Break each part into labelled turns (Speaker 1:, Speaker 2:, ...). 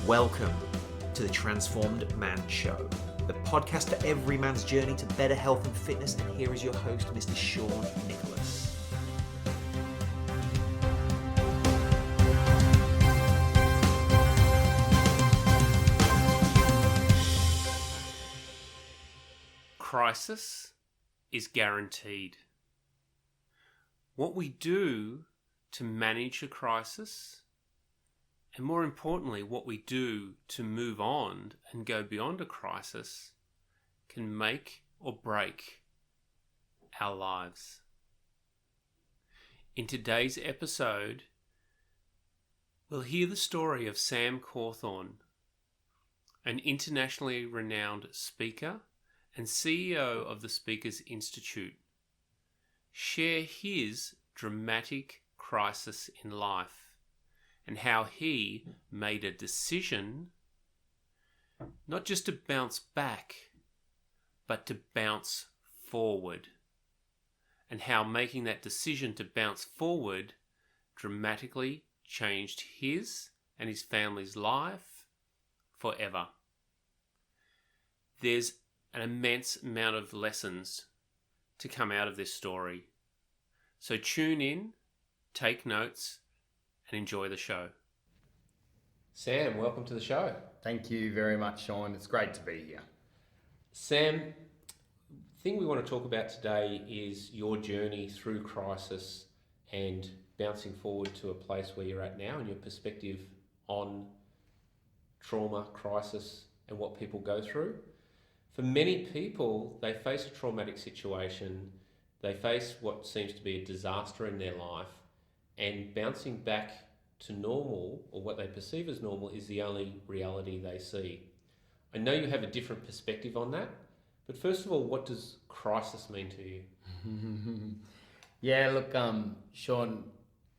Speaker 1: Welcome to the Transformed Man Show, the podcast for every man's journey to better health and fitness. And here is your host, Mr. Sean Nicholas.
Speaker 2: Crisis is guaranteed. What we do to manage a crisis, and more importantly, what we do to move on and go beyond a crisis, can make or break our lives. In today's episode, we'll hear the story of Sam Cawthorn, an internationally renowned speaker and CEO of the Speakers Institute, share his dramatic crisis in life and how he made a decision not just to bounce back, but to bounce forward, and how making that decision to bounce forward dramatically changed his and his family's life forever. There's an immense amount of lessons to come out of this story. So tune in, take notes, and enjoy the show. Sam, welcome to the show.
Speaker 3: Thank you very much, Sean. It's great to be here.
Speaker 2: Sam, the thing we want to talk about today is your journey through crisis and bouncing forward to a place where you're at now, and your perspective on trauma, crisis, and what people go through. For many people, they face a traumatic situation, they face what seems to be a disaster in their life, and bouncing back to normal, or what they perceive as normal, is the only reality they see. I know you have a different perspective on that, but first of all, what does crisis mean to you?
Speaker 3: Yeah, look, Sean,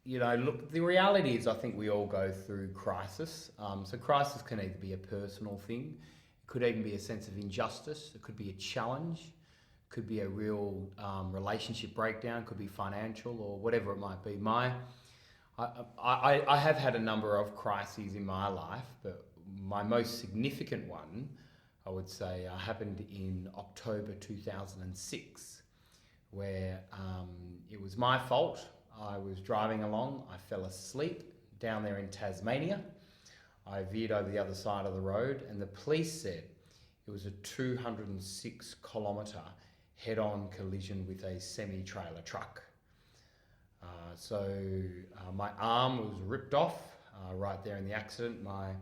Speaker 3: the reality is I think we all go through crisis. So crisis can either be a personal thing, it could even be a sense of injustice, it could be a challenge, it could be a real relationship breakdown, it could be financial or whatever it might be. I have had a number of crises in my life, but my most significant one, I would say, happened in October 2006, where it was my fault. I was driving along, I fell asleep down there in Tasmania. I veered over the other side of the road, and the police said it was a 206 kilometre head-on collision with a semi-trailer truck. My arm was ripped off right there in the accident. My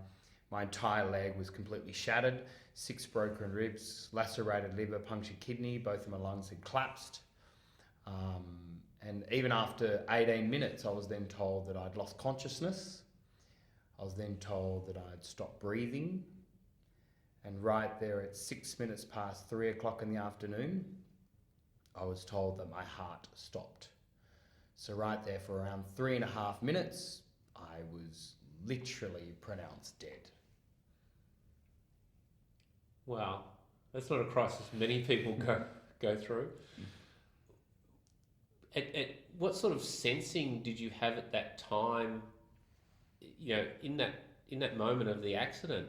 Speaker 3: entire leg was completely shattered, 6 broken ribs, lacerated liver, punctured kidney, both of my lungs had collapsed. And even after 18 minutes, I was then told that I'd lost consciousness. I was then told that I'd stopped breathing. And right there at 6 minutes past 3 o'clock in the afternoon, I was told that my heart stopped. So right there for around 3.5 minutes, I was literally pronounced dead.
Speaker 2: Wow, that's not a crisis many people go through. At what sort of sensing did you have at that time? In that moment of the accident,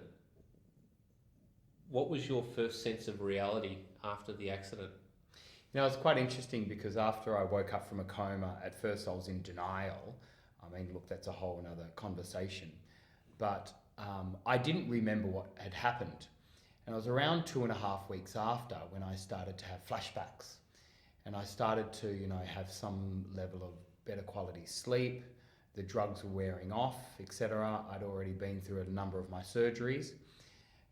Speaker 2: what was your first sense of reality after the accident?
Speaker 3: It's quite interesting because after I woke up from a coma, at first I was in denial. I mean, look, that's a whole other conversation. But I didn't remember what had happened. And it was around 2.5 weeks after when I started to have flashbacks. And I started to, have some level of better quality sleep. The drugs were wearing off, etc. I'd already been through a number of my surgeries.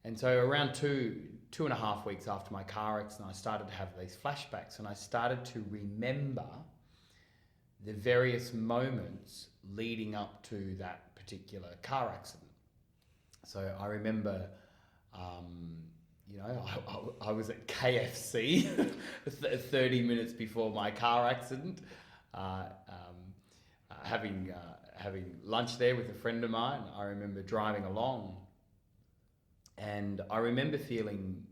Speaker 3: And so around 2.5 weeks after my car accident, I started to have these flashbacks, and I started to remember the various moments leading up to that particular car accident. So I remember, I was at KFC 30 minutes before my car accident, having lunch there with a friend of mine. I remember driving along, and I remember feeling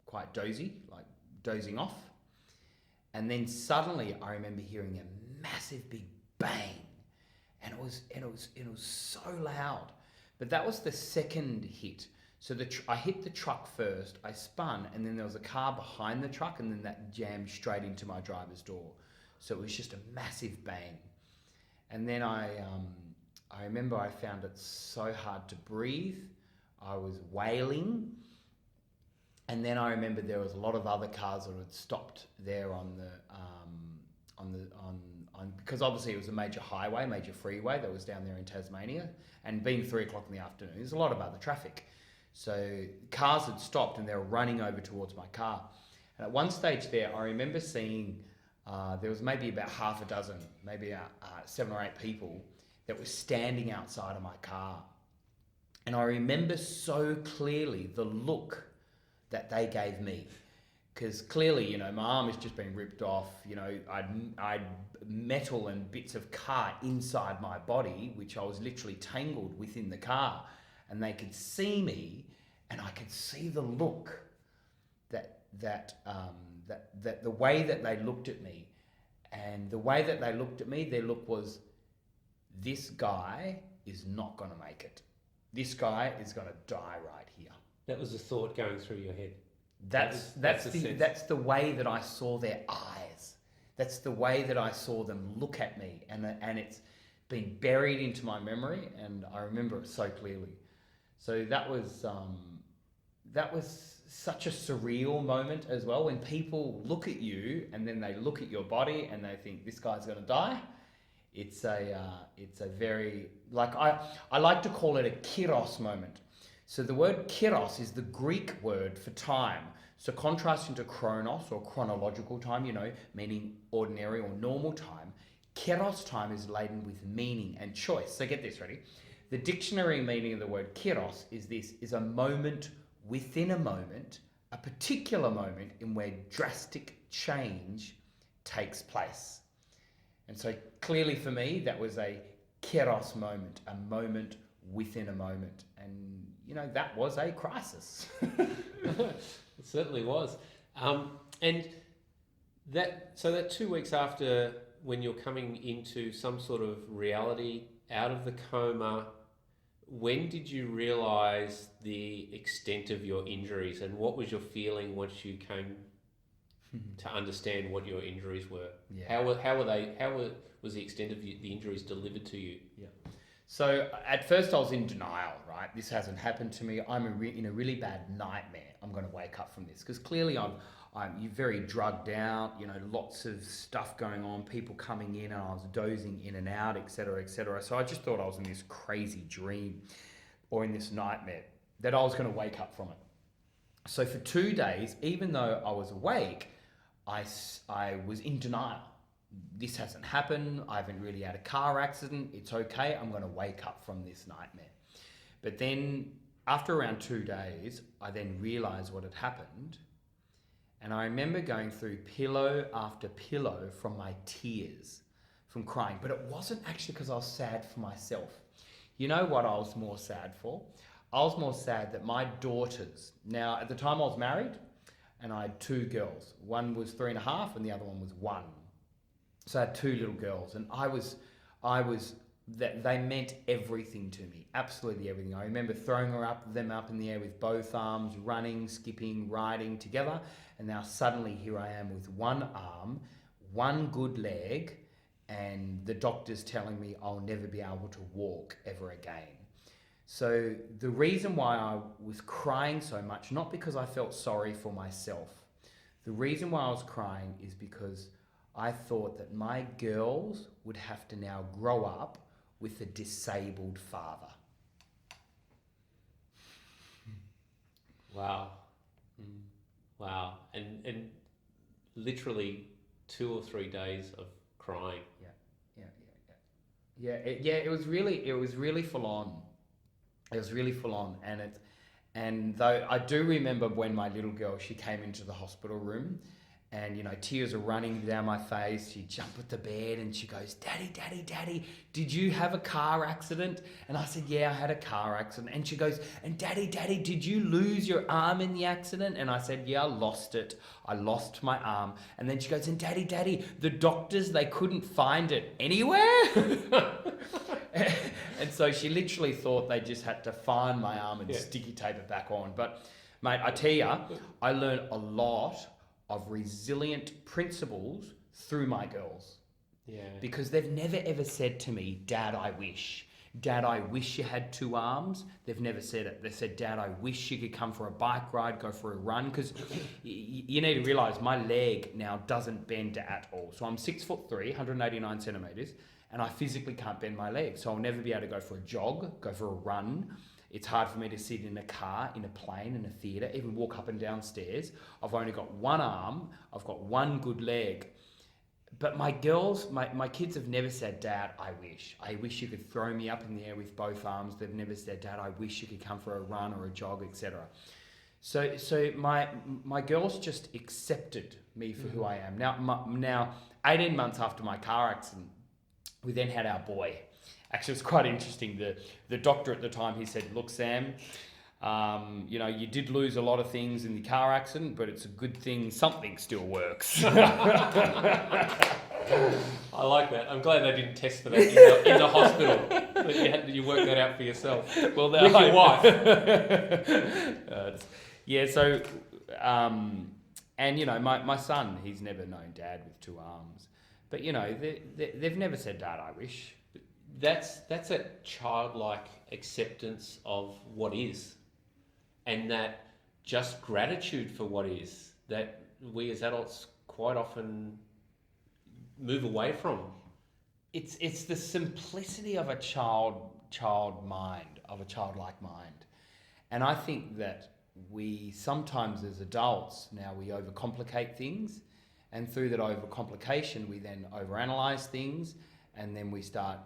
Speaker 3: quite dozy, like dozing off. And then suddenly I remember hearing a massive big bang, and it was so loud. But that was the second hit. So I hit the truck first, I spun, and then there was a car behind the truck, and then that jammed straight into my driver's door. So it was just a massive bang. And then I remember I found it so hard to breathe. I was wailing. And then I remember there was a lot of other cars that had stopped there because obviously it was a major highway, major freeway that was down there in Tasmania, and being 3 o'clock in the afternoon, there's a lot of other traffic. So cars had stopped and they were running over towards my car. And at one stage there, I remember seeing there was maybe about half a dozen, maybe 7 or 8 people that were standing outside of my car. And I remember so clearly the look that they gave me. Because clearly, you know, my arm has just been ripped off. You know, I'd metal and bits of car inside my body, which I was literally tangled within the car. And they could see me, and I could see the look that the way that they looked at me. And the way that they looked at me, their look was, this guy is not going to make it. This guy is going to die right here.
Speaker 2: That was the thought going through your head.
Speaker 3: That's the way that I saw their eyes. That's the way that I saw them look at me, and it's been buried into my memory, and I remember it so clearly. So that was such a surreal moment as well, when people look at you and then they look at your body and they think, this guy's going to die. It's a very, like, I like to call it a kairos moment. So the word kairos is the Greek word for time. So contrasting to chronos, or chronological time, you know, meaning ordinary or normal time, kairos time is laden with meaning and choice. So get this, ready? The dictionary meaning of the word kairos is a moment within a moment, a particular moment in where drastic change takes place. And so clearly for me, that was a kairos moment, a moment within a moment. And, you know, that was a crisis.
Speaker 2: It certainly was. And that 2 weeks after, when you're coming into some sort of reality, out of the coma, when did you realise the extent of your injuries, and what was your feeling once you came to understand what your injuries were? Yeah. How was the extent of the injuries delivered to you?
Speaker 3: Yeah. So at first I was in denial, right? This hasn't happened to me. I'm in a really bad nightmare. I'm going to wake up from this, because clearly you're very drugged out, you know, lots of stuff going on, people coming in, and I was dozing in and out, etc., etc. So I just thought I was in this crazy dream or in this nightmare, that I was going to wake up from it. So for 2 days, even though I was awake, I was in denial. This hasn't happened. I haven't really had a car accident. It's okay. I'm going to wake up from this nightmare. But then after around 2 days, I then realized what had happened. And I remember going through pillow after pillow from my tears, from crying. But it wasn't actually because I was sad for myself. You know what I was more sad for? I was more sad that my daughters, now at the time I was married, and I had 2 girls. One was 3.5 and the other one was 1. So I had 2 little girls, and they meant everything to me, absolutely everything. I remember throwing them up in the air with both arms, running, skipping, riding together, and now suddenly here I am with 1 arm, 1 good leg, and the doctor's telling me I'll never be able to walk ever again. So the reason why I was crying so much, not because I felt sorry for myself, the reason why I was crying is because I thought that my girls would have to now grow up with a disabled father.
Speaker 2: Wow. Wow. And literally 2 or 3 days of crying.
Speaker 3: It was really full on. It was really full on, and though I do remember when my little girl, she came into the hospital room, and, you know, tears are running down my face. She jumped at the bed and she goes, "Daddy, Daddy, Daddy, did you have a car accident?" And I said, "Yeah, I had a car accident." And she goes, "And Daddy, Daddy, did you lose your arm in the accident?" And I said, "Yeah, I lost it. I lost my arm." And then she goes, "And Daddy, Daddy, the doctors, they couldn't find it anywhere?" And so she literally thought they just had to find my arm and sticky tape it back on. But, mate, I tell you, I learned a lot of resilient principles through my girls.
Speaker 2: Yeah.
Speaker 3: Because they've never ever said to me, Dad, I wish. Dad, I wish you had two arms. They've never said it. They said, Dad, I wish you could come for a bike ride, go for a run. Because you need to realise my leg now doesn't bend at all. So I'm 6'3", 189 centimetres, and I physically can't bend my leg. So I'll never be able to go for a jog, go for a run. It's hard for me to sit in a car, in a plane, in a theatre, even walk up and down stairs. I've only got one arm. I've got one good leg. But my girls, my kids have never said, Dad, I wish. I wish you could throw me up in the air with both arms. They've never said, Dad, I wish you could come for a run or a jog, etc. So my girls just accepted me for who I am. Now, 18 months after my car accident, we then had our boy. Actually, it was quite interesting. The doctor at the time, he said, look, Sam, you did lose a lot of things in the car accident, but it's a good thing something still works.
Speaker 2: I like that. I'm glad they didn't test for that in the hospital. That you worked that out for yourself. Well, with your wife.
Speaker 3: My son, he's never known Dad with two arms. But, they've never said, Dad, I wish.
Speaker 2: That's a childlike acceptance of what is. And that just gratitude for what is, that we as adults quite often move away from.
Speaker 3: It's the simplicity of a child mind, of a childlike mind. And I think that we sometimes as adults, now we overcomplicate things, and through that overcomplication we then overanalyze things, and then we start,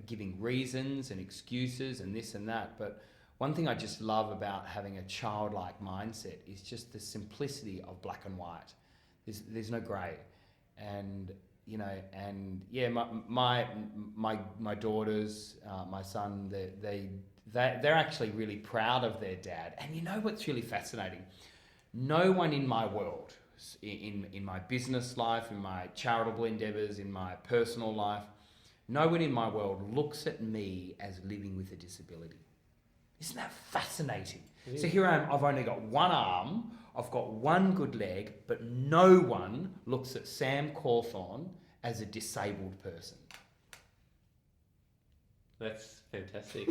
Speaker 3: giving reasons and excuses and this and that. But one thing I just love about having a childlike mindset is just the simplicity of black and white. There's no grey. And, my daughters, my son, they're actually really proud of their dad. And you know what's really fascinating? No one in my world, in my business life, in my charitable endeavours, in my personal life, no one in my world looks at me as living with a disability. Isn't that fascinating? Yeah. So here I am, I've only got one arm, I've got one good leg, but no one looks at Sam Cawthorn as a disabled person.
Speaker 2: That's fantastic.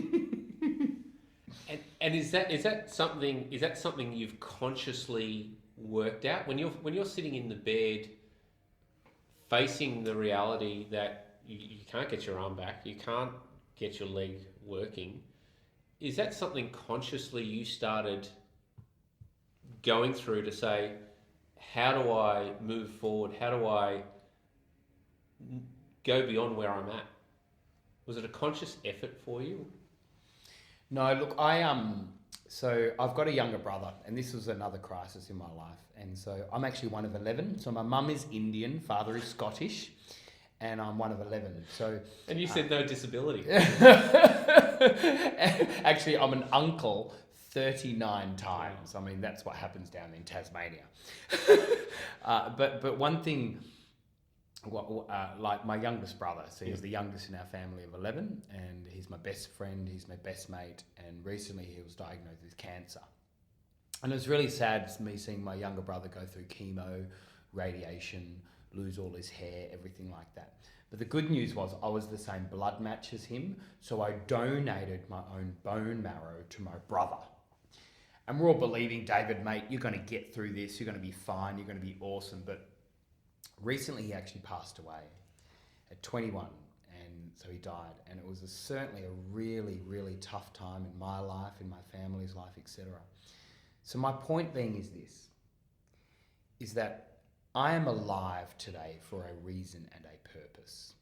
Speaker 2: and is that something you've consciously worked out when you're sitting in the bed facing the reality that you can't get your arm back, you can't get your leg working? Is that something consciously you started going through to say, how do I move forward? How do I go beyond where I'm at? Was it a conscious effort for you?
Speaker 3: No, look, so I've got a younger brother, and this was another crisis in my life. And so I'm actually one of 11. So my mum is Indian, father is Scottish, and I'm one of 11. So.
Speaker 2: And you said no disability.
Speaker 3: Actually, I'm an uncle 39 times. I mean, that's what happens down in Tasmania. But one thing, like my youngest brother, so he's the youngest in our family of 11, and he's my best friend, he's my best mate, and recently he was diagnosed with cancer. And it was really sad me seeing my younger brother go through chemo, radiation, lose all his hair, everything like that. But the good news was I was the same blood match as him, so I donated my own bone marrow to my brother. And we're all believing, David, mate, you're going to get through this, you're going to be fine, you're going to be awesome. But recently he actually passed away at 21, and so he died. And it was certainly a really, really tough time in my life, in my family's life, etc. So my point being is that I am alive today for a reason and a purpose,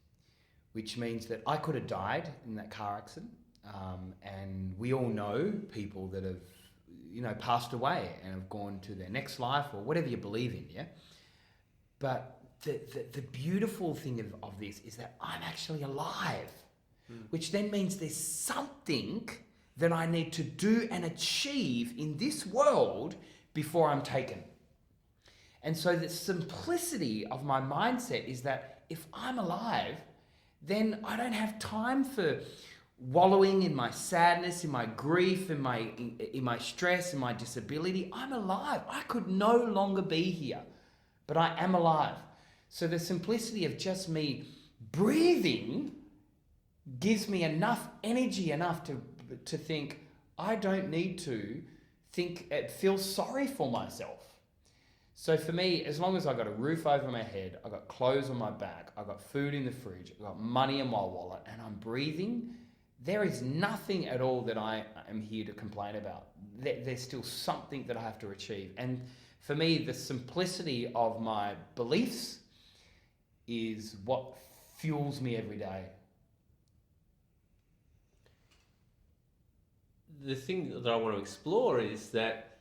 Speaker 3: which means that I could have died in that car accident, and we all know people that have, passed away and have gone to their next life or whatever you believe in, yeah? But the beautiful thing of this is that I'm actually alive, which then means there's something that I need to do and achieve in this world before I'm taken. And so the simplicity of my mindset is that if I'm alive, then I don't have time for wallowing in my sadness, in my grief, in my stress, in my disability. I'm alive. I could no longer be here, but I am alive. So the simplicity of just me breathing gives me enough energy, enough to think, I don't need to feel sorry for myself. So for me, as long as I got a roof over my head, I got clothes on my back, I got food in the fridge, I got money in my wallet, and I'm breathing, there is nothing at all that I am here to complain about. There's still something that I have to achieve. And for me, the simplicity of my beliefs is what fuels me every day.
Speaker 2: The thing that I want to explore is that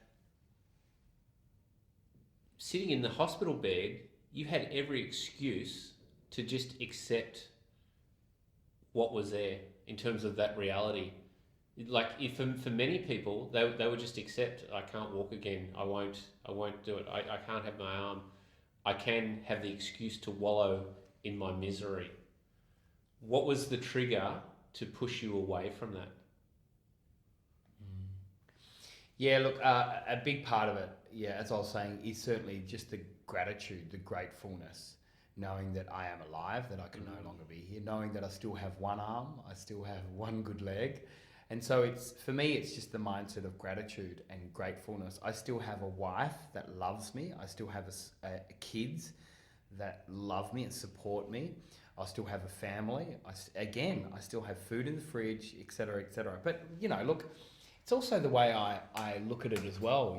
Speaker 2: sitting in the hospital bed, you had every excuse to just accept what was there in terms of that reality. Like for many people, they would just accept, I can't walk again. I won't do it. I can't have my arm. I can have the excuse to wallow in my misery. What was the trigger to push you away from that?
Speaker 3: Yeah, look, a big part of it, as I was saying, is certainly just the gratitude, the gratefulness, knowing that I am alive, that I can no longer be here, knowing that I still have one arm, I still have one good leg. And so for me, it's just the mindset of gratitude and gratefulness. I still have a wife that loves me. I still have kids that love me and support me. I still have a family. I still have food in the fridge, et cetera, et cetera. But, look, it's also the way I look at it as well.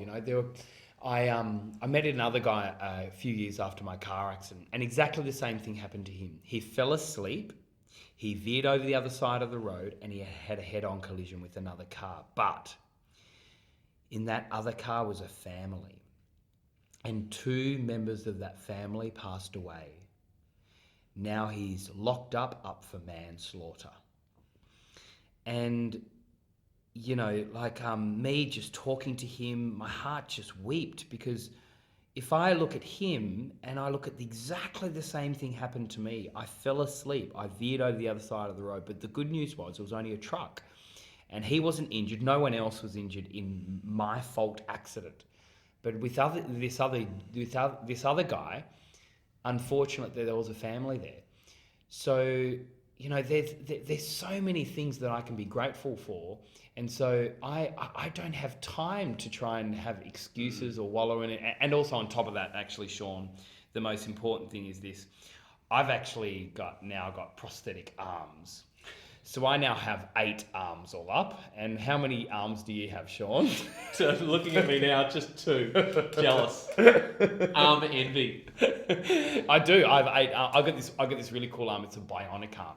Speaker 3: I met another guy a few years after my car accident, and exactly the same thing happened to him. He fell asleep, he veered over the other side of the road, and he had a head-on collision with another car. But in that other car was a family, and 2 members of that family passed away. Now he's locked up for manslaughter. And me just talking to him, my heart just wept, because if I look at him and I look at exactly the same thing happened to me, I fell asleep, I veered over the other side of the road, but the good news was it was only a truck and he wasn't injured, no one else was injured in my fault accident. But with this other guy, unfortunately there was a family there. So, there's so many things that I can be grateful for. And so I don't have time to try and have excuses or wallow in it. And also on top of that, actually, Sean, the most important thing is this. I've actually now got prosthetic arms. So I now have 8 arms all up. And how many arms do you have, Sean?
Speaker 2: So looking at me now, just 2. Jealous. Arm envy.
Speaker 3: I do. I have 8. I got this really cool arm. It's a bionic arm.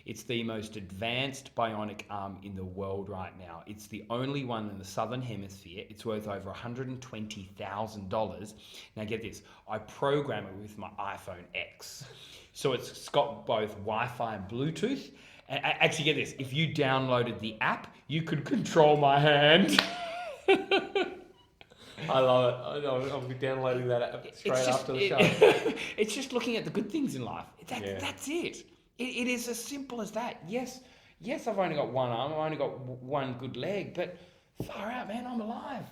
Speaker 3: It's the most advanced bionic arm in the world right now. It's the only one in the Southern Hemisphere. It's worth over $120,000. Now get this, I program it with my iPhone X. So it's got both Wi-Fi and Bluetooth. And actually get this, if you downloaded the app, you could control my hand.
Speaker 2: I love it. I'll be downloading that app straight after the show.
Speaker 3: It's just looking at the good things in life. That's it. It is as simple as that. Yes, I've only got one arm, I've only got one good leg, but far out, man, I'm alive.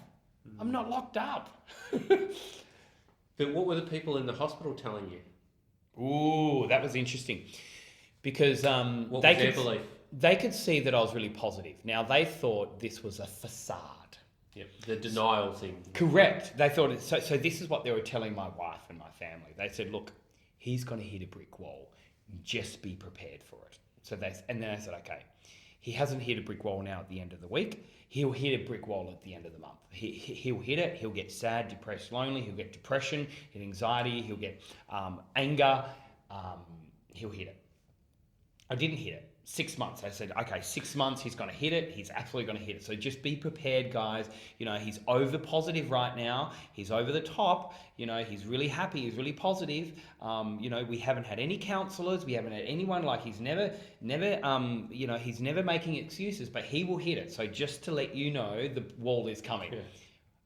Speaker 3: I'm not locked up.
Speaker 2: But what were the people in the hospital telling you?
Speaker 3: Ooh, that was interesting. Because
Speaker 2: what was their belief?
Speaker 3: They could see that I was really positive. Now, they thought this was a facade.
Speaker 2: Yep, the denial thing.
Speaker 3: Correct. They thought so this is what they were telling my wife and my family. They said, look, he's going to hit a brick wall. Just be prepared for it. And then I said, okay, he hasn't hit a brick wall now at the end of the week. He'll hit a brick wall at the end of the month. He'll hit it. He'll get sad, depressed, lonely. He'll get depression, get anxiety. He'll get anger. He'll hit it. I didn't hit it. 6 months. I said, okay, 6 months, he's going to hit it. He's absolutely going to hit it. So just be prepared, guys. He's over positive right now. He's over the top. He's really happy. He's really positive. We haven't had any counselors. We haven't had anyone, he's never, he's never making excuses, but he will hit it. So just to let you know, the wall is coming. Yeah.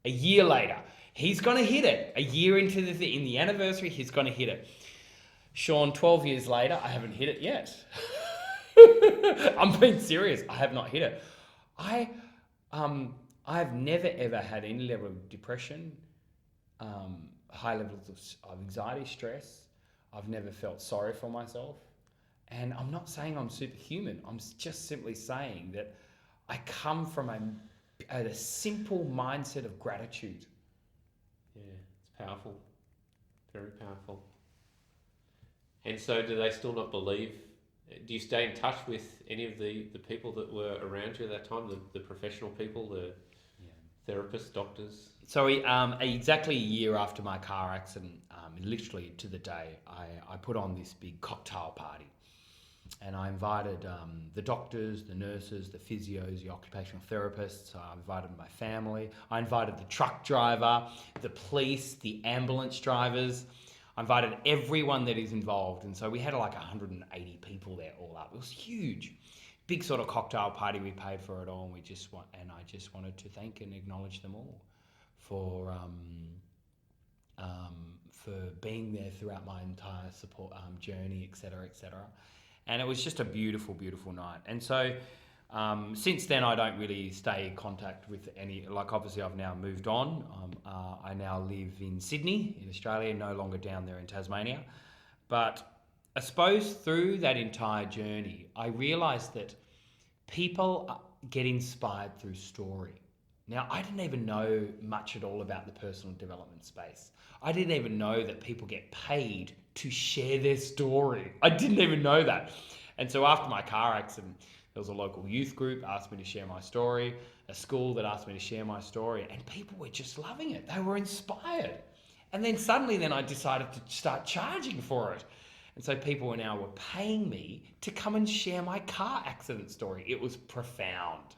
Speaker 3: A year later, he's going to hit it. A year into in the anniversary, he's going to hit it. Sean, 12 years later, I haven't hit it yet. I'm being serious. I have not hit it. I've never ever had any level of depression, high levels of anxiety, stress. I've never felt sorry for myself. And I'm not saying I'm superhuman. I'm just simply saying that I come from a simple mindset of gratitude.
Speaker 2: Yeah, it's powerful. Very powerful. And so do they still not believe? Do you stay in touch with any of the people that were around you at that time, the professional people, the therapists, doctors?
Speaker 3: So exactly a year after my car accident, literally to the day, I put on this big cocktail party. And I invited the doctors, the nurses, the physios, the occupational therapists. I invited my family. I invited the truck driver, the police, the ambulance drivers. I invited everyone that is involved. And so we had like 180 people there all up. It was huge. Big sort of cocktail party. We paid for it all. And I just wanted to thank and acknowledge them all for being there throughout my entire support journey, etc., etc. And it was just a beautiful, beautiful night. And so since then, I don't really stay in contact with any, like obviously I've now moved on. I now live in Sydney, in Australia, no longer down there in Tasmania. But I suppose through that entire journey, I realised that people get inspired through story. Now, I didn't even know much at all about the personal development space. I didn't even know that people get paid to share their story. I didn't even know that. And so after my car accident, there was a local youth group asked me to share my story, a school that asked me to share my story, and people were just loving it. They were inspired. And then suddenly I decided to start charging for it. And so people were paying me to come and share my car accident story. It was profound.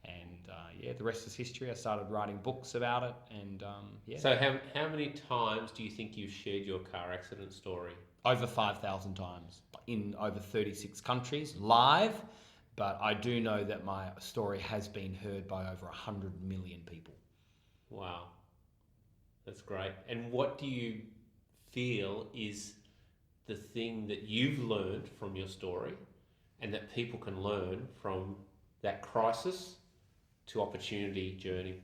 Speaker 3: And the rest is history. I started writing books about it, and
Speaker 2: So how many times do you think you've shared your car accident story?
Speaker 3: Over 5,000 times in over 36 countries, live. But I do know that my story has been heard by over 100 million people.
Speaker 2: Wow, that's great. And what do you feel is the thing that you've learned from your story, and that people can learn from that crisis to opportunity journey?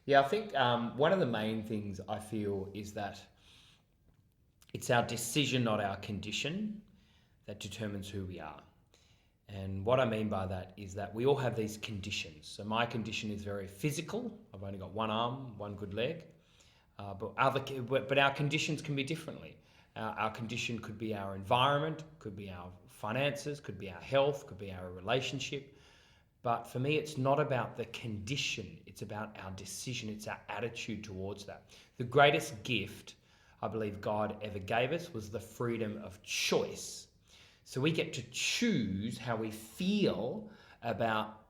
Speaker 3: Yeah, I think one of the main things I feel is that it's our decision, not our condition, that determines who we are. And what I mean by that is that we all have these conditions. So my condition is very physical. I've only got one arm, one good leg. But our conditions can be differently. Our condition could be our environment, could be our finances, could be our health, could be our relationship. But for me, it's not about the condition. It's about our decision. It's our attitude towards that. The greatest gift I believe God ever gave us was the freedom of choice. So we get to choose how we feel about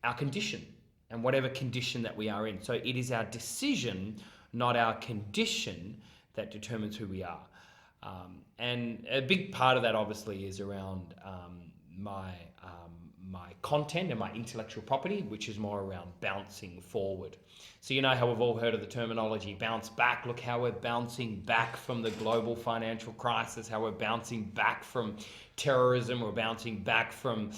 Speaker 3: our condition and whatever condition that we are in. So it is our decision, not our condition, that determines who we are. And a big part of that obviously is around my content and my intellectual property, which is more around bouncing forward. So you know how we've all heard of the terminology bounce back. Look how we're bouncing back from the global financial crisis, how we're bouncing back from terrorism, we're bouncing back from,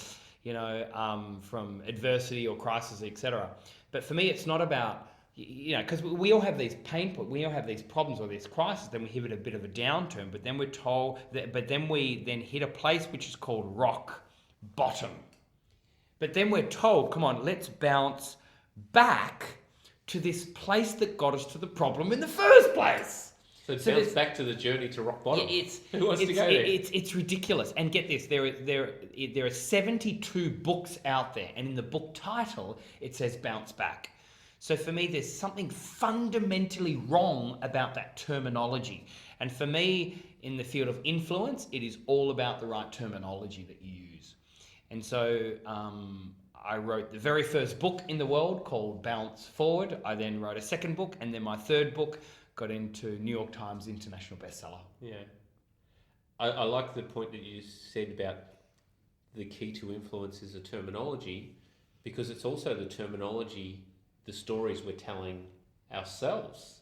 Speaker 3: from adversity or crisis, etc. But for me, it's not about, because we all have these pain points, we all have these problems or these crises, then we hit a bit of a downturn, but then we're told that, but then we then hit a place which is called rock bottom. But then we're told, come on, let's bounce back to this place that got us to the problem in the first place.
Speaker 2: So bounce back to the journey to rock bottom. Who wants to go there?
Speaker 3: It's ridiculous. And get this, there are 72 books out there, and in the book title, it says bounce back. So for me, there's something fundamentally wrong about that terminology. And for me, in the field of influence, it is all about the right terminology that you use. And so I wrote the very first book in the world called Bounce Forward. I then wrote a second book, and then my third book got into New York Times international bestseller.
Speaker 2: Yeah. I like the point that you said about the key to influence is the terminology, because it's also the terminology, the stories we're telling ourselves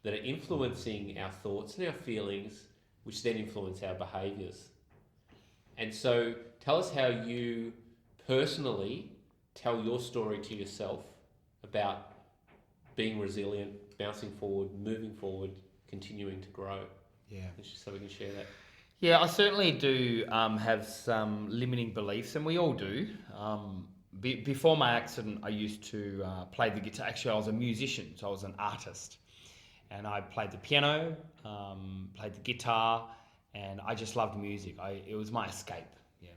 Speaker 2: that are influencing our thoughts and our feelings, which then influence our behaviours. And so tell us how you personally tell your story to yourself about being resilient, bouncing forward, moving forward, continuing to grow.
Speaker 3: Yeah.
Speaker 2: Just so we can share that.
Speaker 3: Yeah, I certainly do have some limiting beliefs, and we all do. Before my accident, I used to play the guitar. Actually, I was a musician, so I was an artist. And I played the piano, played the guitar, and I just loved music. It was my escape, yeah.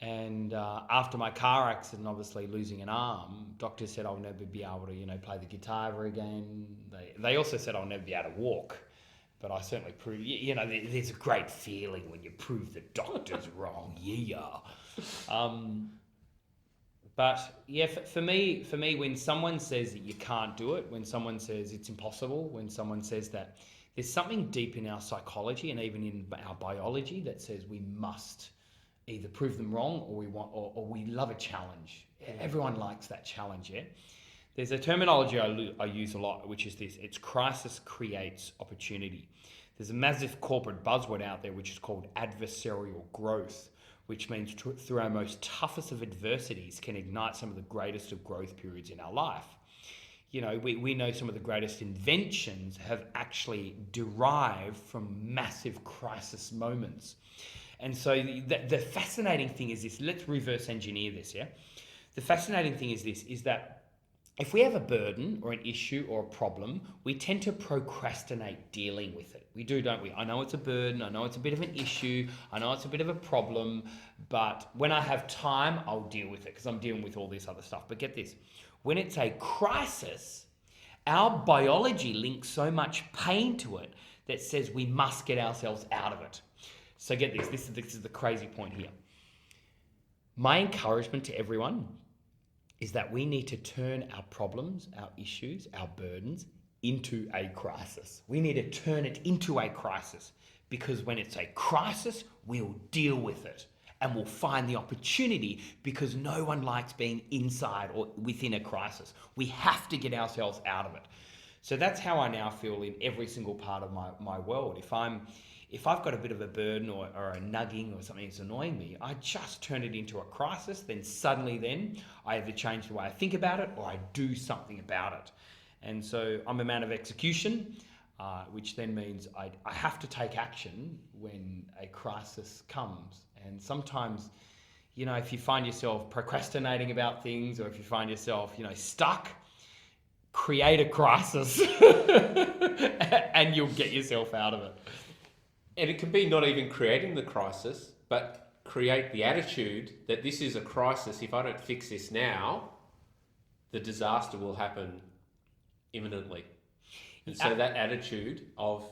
Speaker 3: And after my car accident, obviously losing an arm, doctors said I'll never be able to, play the guitar ever again. They also said I'll never be able to walk. But I certainly proved, there's a great feeling when you prove the doctor's wrong. Yeah. But yeah, for me, when someone says that you can't do it, when someone says it's impossible, when someone says that there's something deep in our psychology and even in our biology that says we must either prove them wrong or we love a challenge. Everyone likes that challenge, yeah? There's a terminology I use a lot, which is this. It's crisis creates opportunity. There's a massive corporate buzzword out there, which is called adversarial growth, which means through our most toughest of adversities can ignite some of the greatest of growth periods in our life. We know some of the greatest inventions have actually derived from massive crisis moments. And so the fascinating thing is this. Let's reverse engineer this, yeah? The fascinating thing is this, is that if we have a burden or an issue or a problem, we tend to procrastinate dealing with it. We do, don't we? I know it's a burden. I know it's a bit of an issue. I know it's a bit of a problem. But when I have time, I'll deal with it because I'm dealing with all this other stuff. But get this. When it's a crisis, our biology links so much pain to it that says we must get ourselves out of it. So get this. This is the crazy point here. My encouragement to everyone is that we need to turn our problems, our issues, our burdens into a crisis. We need to turn it into a crisis because when it's a crisis, we'll deal with it and we'll find the opportunity because no one likes being inside or within a crisis. We have to get ourselves out of it. So that's how I now feel in every single part of my world. If I've got a bit of a burden or a nugging or something that's annoying me, I just turn it into a crisis. Then suddenly I either change the way I think about it or I do something about it. And so I'm a man of execution, which then means I have to take action when a crisis comes. And sometimes, if you find yourself procrastinating about things or if you find yourself, stuck, create a crisis and you'll get yourself out of it.
Speaker 2: And it can be not even creating the crisis, but create the attitude that this is a crisis. If I don't fix this now, the disaster will happen imminently. And so that attitude of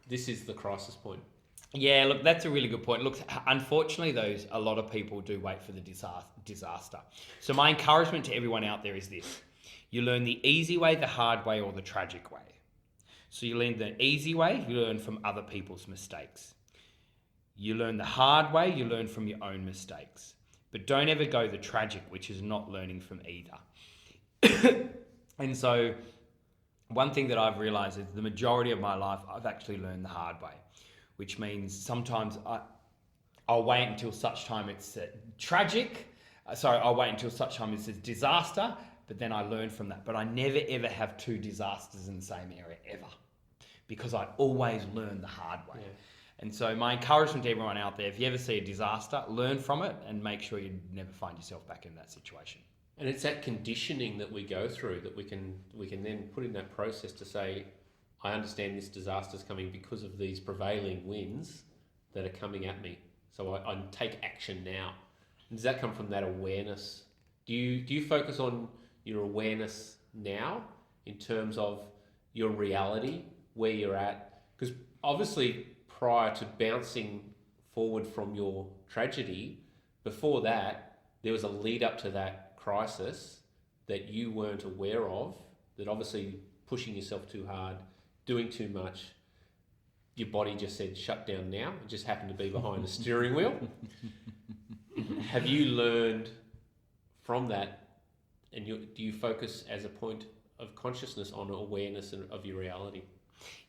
Speaker 2: this is the crisis point.
Speaker 3: Yeah, look, that's a really good point. Look, unfortunately, a lot of people do wait for the disaster. So my encouragement to everyone out there is this. You learn the easy way, the hard way, or the tragic way. So you learn the easy way, you learn from other people's mistakes. You learn the hard way, you learn from your own mistakes. But don't ever go the tragic, which is not learning from either. And so one thing that I've realized is the majority of my life, I've actually learned the hard way, which means sometimes I'll wait until such time it's tragic. I'll wait until such time it's a disaster, but then I learn from that. But I never ever have two disasters in the same area ever, because I always learn the hard way. Yeah. And so my encouragement to everyone out there, if you ever see a disaster, learn from it and make sure you never find yourself back in that situation.
Speaker 2: And it's that conditioning that we go through that we can then put in that process to say, I understand this disaster is coming because of these prevailing winds that are coming at me. So I take action now. And does that come from that awareness? Do you focus on your awareness now in terms of your reality, where you're at? Because obviously prior to bouncing forward from your tragedy, before that, there was a lead up to that crisis that you weren't aware of, that obviously pushing yourself too hard, doing too much, your body just said shut down now. It just happened to be behind the steering wheel. Have you learned from that, and do you focus as a point of consciousness on awareness of your reality?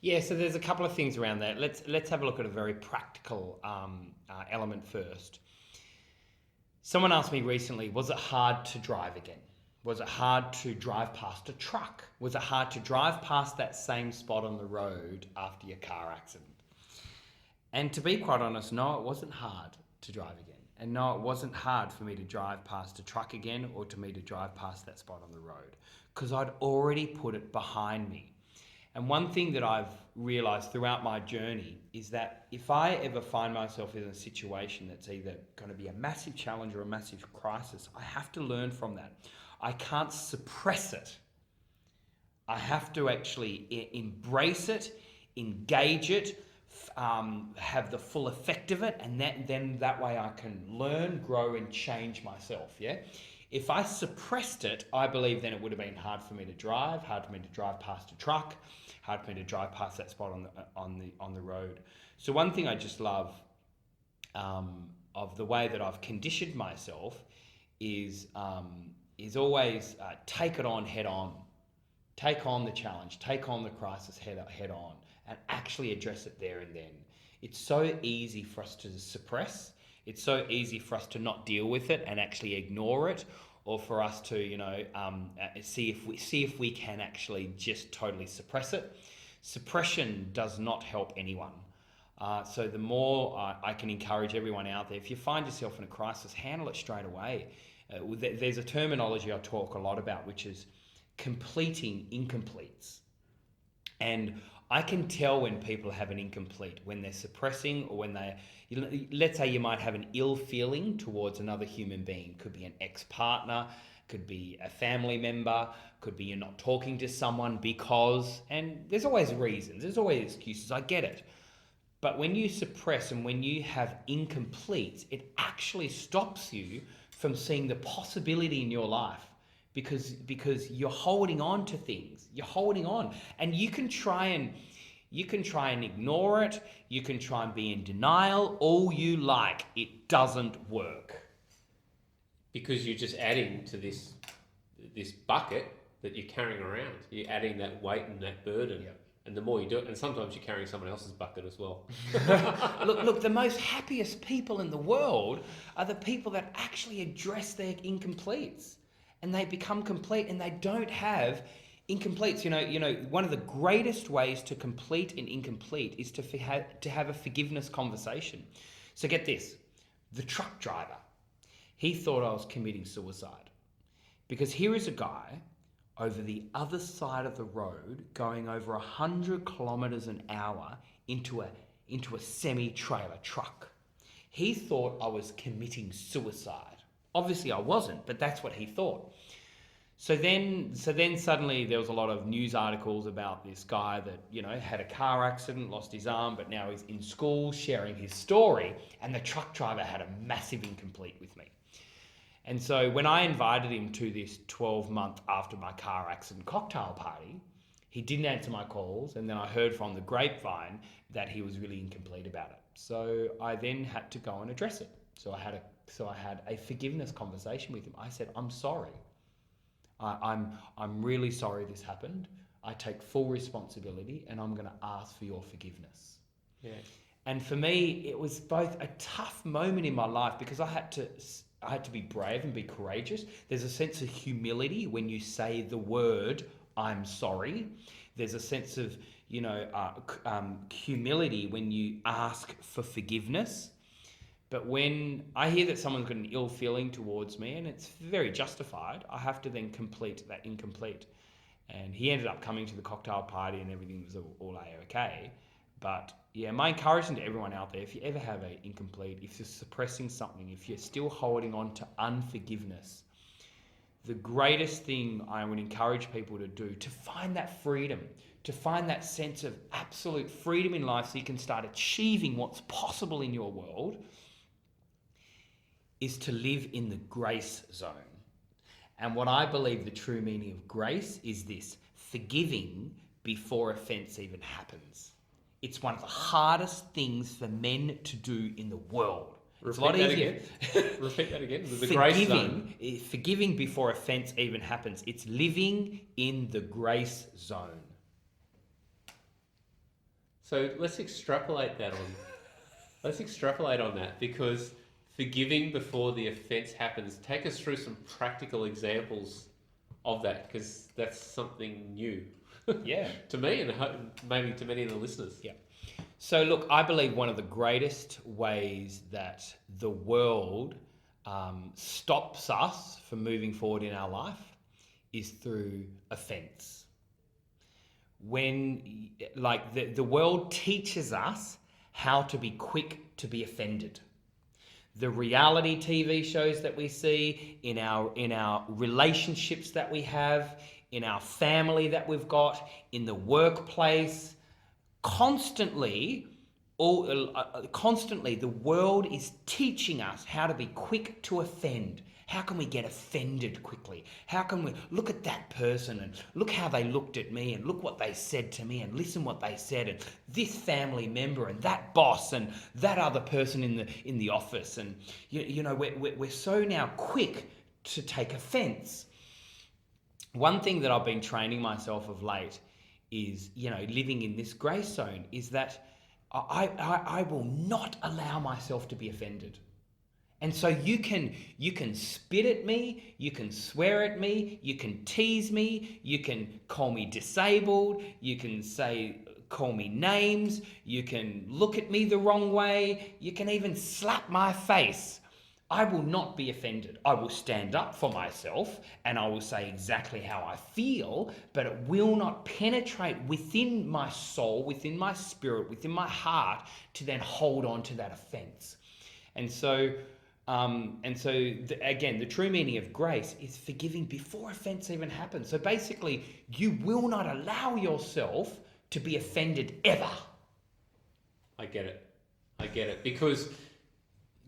Speaker 3: Yeah, so there's a couple of things around that. Let's have a look at a very practical element first. Someone asked me recently, was it hard to drive again? Was it hard to drive past a truck? Was it hard to drive past that same spot on the road after your car accident? And to be quite honest, no, it wasn't hard to drive again. And no, it wasn't hard for me to drive past a truck again or to me to drive past that spot on the road because I'd already put it behind me. And one thing that I've realised throughout my journey is that if I ever find myself in a situation that's either going to be a massive challenge or a massive crisis, I have to learn from that. I can't suppress it. I have to actually embrace it, engage it, have the full effect of it, and then that way I can learn, grow, and change myself. Yeah. If I suppressed it, I believe then it would have been hard for me to drive, hard for me to drive past a truck, hard for me to drive past that spot on the road. So one thing I just love of the way that I've conditioned myself is always take it on head on, take on the challenge, take on the crisis head on, and actually address it there and then. It's so easy for us to suppress. It's so easy for us to not deal with it and actually ignore it, or for us to, see if we can actually just totally suppress it. Suppression does not help anyone. So the more I can encourage everyone out there, if you find yourself in a crisis, handle it straight away. There's a terminology I talk a lot about, which is completing incompletes. And I can tell when people have an incomplete, when they're suppressing or when let's say you might have an ill feeling towards another human being. Could be an ex-partner, could be a family member, could be you're not talking to someone because, and there's always reasons, there's always excuses, I get it. But when you suppress and when you have incompletes, it actually stops you from seeing the possibility in your life. Because you're holding on to things, you're holding on, and you can try and ignore it. You can try and be in denial all you like. It doesn't work
Speaker 2: Because you're just adding to this bucket that you're carrying around. You're adding that weight and that burden.
Speaker 3: Yep.
Speaker 2: And the more you do it, and sometimes you're carrying someone else's bucket as well.
Speaker 3: Look, the most happiest people in the world are the people that actually address their incompletes. And they become complete, and they don't have incompletes. One of the greatest ways to complete an incomplete is to have a forgiveness conversation. So get this, the truck driver, he thought I was committing suicide. Because here is a guy over the other side of the road going over 100 kilometers an hour into a semi-trailer truck. He thought I was committing suicide. Obviously I wasn't, but that's what he thought. So then suddenly there was a lot of news articles about this guy that, had a car accident, lost his arm, but now he's in school sharing his story, and the truck driver had a massive incomplete with me. And so when I invited him to this 12-month after my car accident cocktail party, he didn't answer my calls, and then I heard from the grapevine that he was really incomplete about it. So I then had to go and address it. So I had a forgiveness conversation with him. I said, I'm sorry. I'm really sorry this happened. I take full responsibility, and I'm going to ask for your forgiveness.
Speaker 2: Yeah.
Speaker 3: And for me, it was both a tough moment in my life because I had to be brave and be courageous. There's a sense of humility when you say the word, I'm sorry. There's a sense of, humility when you ask for forgiveness. But when I hear that someone's got an ill feeling towards me, and it's very justified, I have to then complete that incomplete. And he ended up coming to the cocktail party and everything was all A-okay. But yeah, my encouragement to everyone out there, if you ever have an incomplete, if you're suppressing something, if you're still holding on to unforgiveness, the greatest thing I would encourage people to do to find that freedom, to find that sense of absolute freedom in life so you can start achieving what's possible in your world, is to live in the grace zone. And what I believe the true meaning of grace is this: forgiving before offense even happens. It's one of the hardest things for men to do in the world. It's a lot easier.
Speaker 2: Repeat that again. The grace zone.
Speaker 3: Forgiving before offense even happens. It's living in the grace zone.
Speaker 2: So let's extrapolate on that, because forgiving before the offence happens. Take us through some practical examples of that, because that's something new.
Speaker 3: Yeah.
Speaker 2: To me, and maybe to many of the listeners.
Speaker 3: Yeah. So look, I believe one of the greatest ways that the world stops us from moving forward in our life is through offence. When, like, the world teaches us how to be quick to be offended. The reality TV shows that we see, in our relationships that we have, in our family that we've got, in the workplace, constantly the world is teaching us how to be quick to offend. How can we get offended quickly? How can we look at that person and look how they looked at me and look what they said to me and listen what they said, and this family member and that boss and that other person in the office, and we're so now quick to take offense. One thing that I've been training myself of late is, living in this grace zone, is that I will not allow myself to be offended. And so you can spit at me, you can swear at me, you can tease me, you can call me disabled, you can call me names, you can look at me the wrong way, you can even slap my face. I will not be offended. I will stand up for myself and I will say exactly how I feel, but it will not penetrate within my soul, within my spirit, within my heart to then hold on to that offense. And so again, the true meaning of grace is forgiving before offense even happens. So basically, you will not allow yourself to be offended ever.
Speaker 2: I get it. Because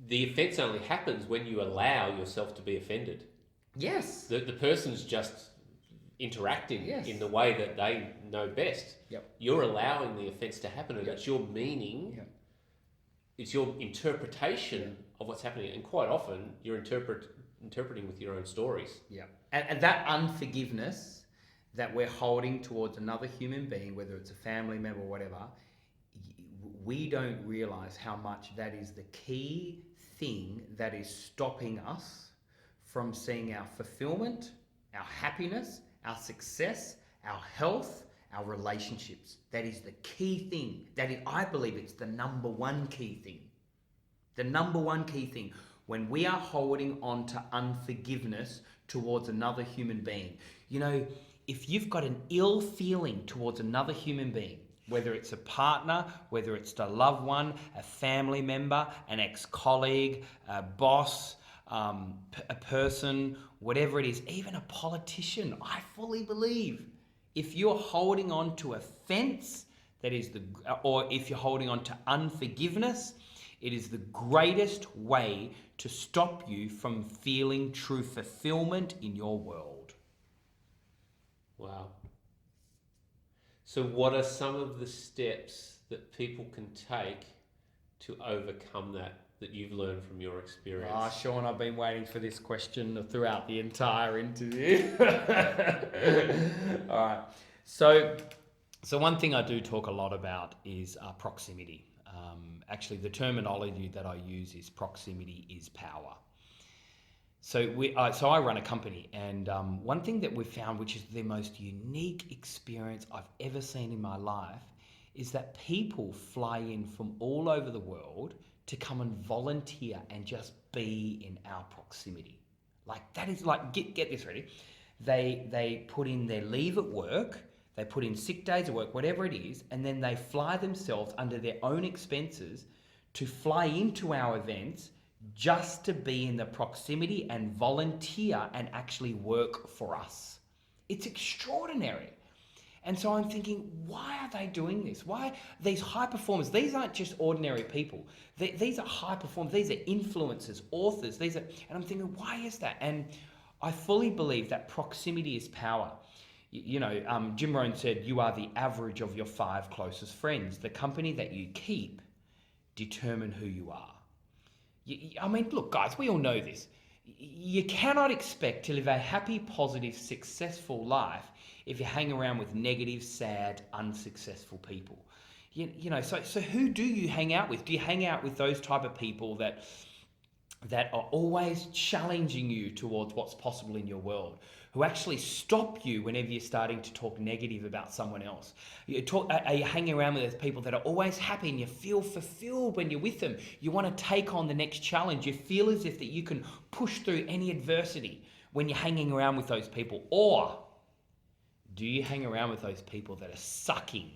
Speaker 2: the offence only happens when you allow yourself to be offended.
Speaker 3: Yes.
Speaker 2: The person's just interacting in the way that they know best.
Speaker 3: Yep.
Speaker 2: You're allowing the offence to happen, and it's your meaning, it's your interpretation of what's happening. And quite often, you're interpreting with your own stories.
Speaker 3: Yeah. And that unforgiveness that we're holding towards another human being, whether it's a family member or whatever, we don't realize how much that is the key thing that is stopping us from seeing our fulfillment, our happiness, our success, our health, our relationships. That is the key thing. I believe it's the number one key thing. The number one key thing. When we are holding on to unforgiveness towards another human being. If you've got an ill feeling towards another human being, whether it's a partner, whether it's a loved one, a family member, an ex-colleague, a boss, a person, whatever it is, even a politician, I fully believe if you're holding on to offense, or if you're holding on to unforgiveness, it is the greatest way to stop you from feeling true fulfillment in your world.
Speaker 2: Wow. So what are some of the steps that people can take to overcome that you've learned from your experience?
Speaker 3: Sean, I've been waiting for this question throughout the entire interview. All right. So one thing I do talk a lot about is proximity. Actually, the terminology that I use is proximity is power. So I run a company, and one thing that we've found, which is the most unique experience I've ever seen in my life, is that people fly in from all over the world to come and volunteer and just be in our proximity. Like, that is like, get this ready. They put in their leave at work, they put in sick days at work, whatever it is, and then they fly themselves under their own expenses to fly into our events just to be in the proximity and volunteer and actually work for us. It's extraordinary. And so I'm thinking, why are they doing this? Why these high performers? These aren't just ordinary people. These are high performers. These are influencers, authors. And I'm thinking, why is that? And I fully believe that proximity is power. Jim Rohn said, you are the average of your 5 closest friends. The company that you keep determine who you are. Look, guys, we all know this. You cannot expect to live a happy, positive, successful life if you hang around with negative, sad, unsuccessful people. So who do you hang out with? Do you hang out with those type of people that are always challenging you towards what's possible in your world, who actually stop you whenever you're starting to talk negative about someone else? Are you hanging around with those people that are always happy and you feel fulfilled when you're with them? You want to take on the next challenge. You feel as if that you can push through any adversity when you're hanging around with those people. Or do you hang around with those people that are sucking